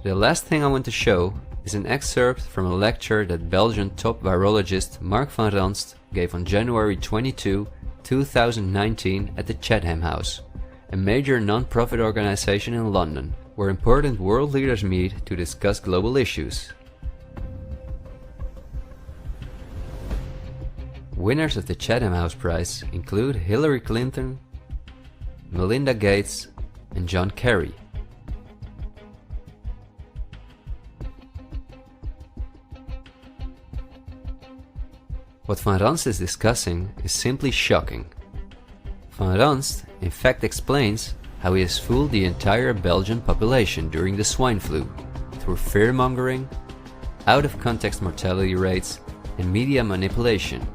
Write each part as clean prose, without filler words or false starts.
The last thing I want to show is an excerpt from a lecture that Belgian top virologist Mark van Ranst gave on January 22, 2019 at the Chatham House, a major non-profit organization in London, where important world leaders meet to discuss global issues. Winners of the Chatham House Prize include Hillary Clinton, Melinda Gates, and John Kerry. What Van Ranst is discussing is simply shocking. Van Ranst in fact explains how he has fooled the entire Belgian population during the swine flu through fear-mongering, out-of-context mortality rates, and media manipulation.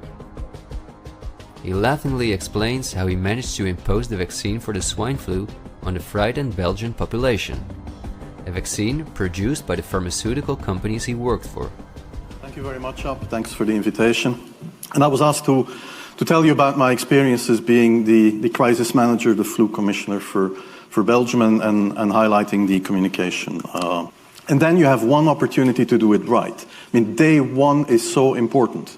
He laughingly explains how he managed to impose the vaccine for the swine flu on the frightened Belgian population, a vaccine produced by the pharmaceutical companies he worked for. Thank you very much, Ab. Thanks for the invitation. And I was asked to tell you about my experiences being the crisis manager, the flu commissioner for Belgium and highlighting the communication. And then you have one opportunity to do it right. I mean, day one is so important.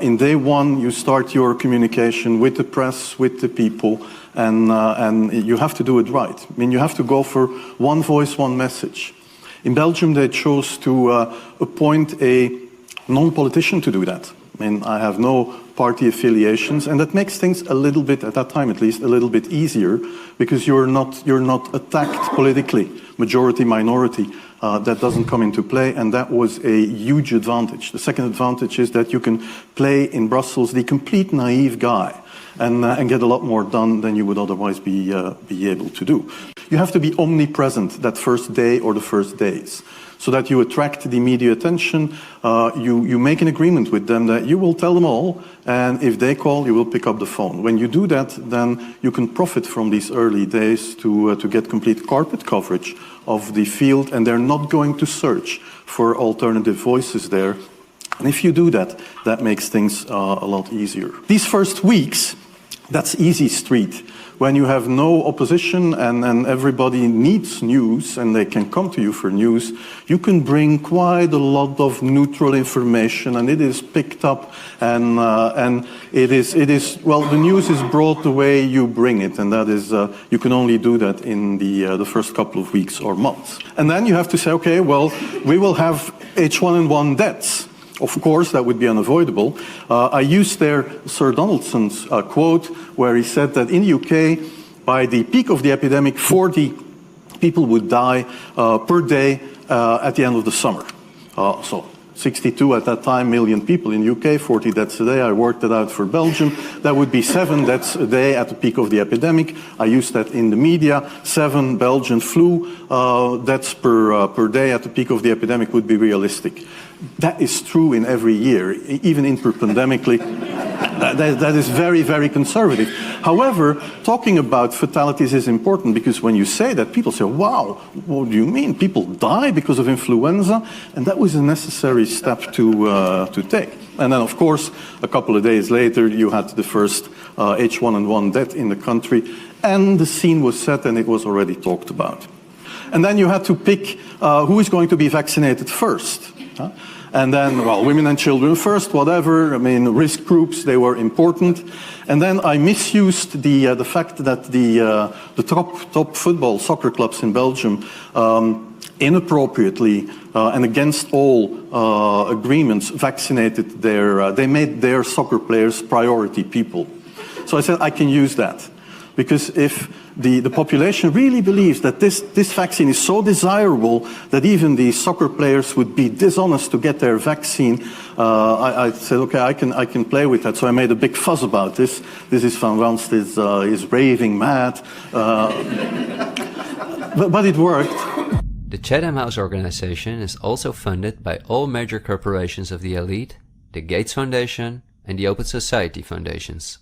In day one, you start your communication with the press, with the people, and you have to do it right. I mean, you have to go for one voice, one message. In Belgium, they chose to appoint a non-politician to do that. I mean, I have no party affiliations, and that makes things a little bit, at that time at least, a little bit easier, because you're not attacked politically, majority, minority. That doesn't come into play, and that was a huge advantage. The second advantage is that you can play in Brussels the complete naive guy and get a lot more done than you would otherwise be able to do. You have to be omnipresent that first day or the first days, so that you attract the media attention. You make an agreement with them that you will tell them all, and if they call, you will pick up the phone. When you do that, then you can profit from these early days to get complete carpet coverage of the field, and they're not going to search for alternative voices there. And if you do that, that makes things a lot easier. These first weeks, that's easy street. When you have no opposition and everybody needs news and they can come to you for news, you can bring quite a lot of neutral information, and it is picked up, and it is well, the news is brought the way you bring it, and that is you can only do that in the first couple of weeks or months. And then you have to say, okay, well, we will have H1N1 deaths. Of course, that would be unavoidable. I used there Sir Donaldson's quote, where he said that in the UK, by the peak of the epidemic, 40 people would die per day at the end of the summer. So 62 at that time million people in the UK, 40 deaths a day. I worked it out for Belgium. That would be 7 deaths a day at the peak of the epidemic. I used that in the media. 7 Belgian flu deaths per day at the peak of the epidemic would be realistic. That is true in every year, even interpandemically. That is very, very conservative. However, talking about fatalities is important, because when you say that, people say, wow, what do you mean? People die because of influenza? And that was a necessary step to take. And then, of course, a couple of days later, you had the first H1N1 death in the country, and the scene was set and it was already talked about. And then you had to pick who is going to be vaccinated first. And then, well, women and children first, whatever. I mean, risk groups, they were important. And then I misused the fact that the top football soccer clubs in Belgium inappropriately and against all agreements vaccinated they made their soccer players priority people. So I said I can use that, because if the population really believes that this vaccine is so desirable that even the soccer players would be dishonest to get their vaccine, I said, okay, I can play with that. So I made a big fuss about this. This is Van Ranst is raving mad, but it worked. The Chatham House organization is also funded by all major corporations of the elite, the Gates Foundation and the Open Society Foundations.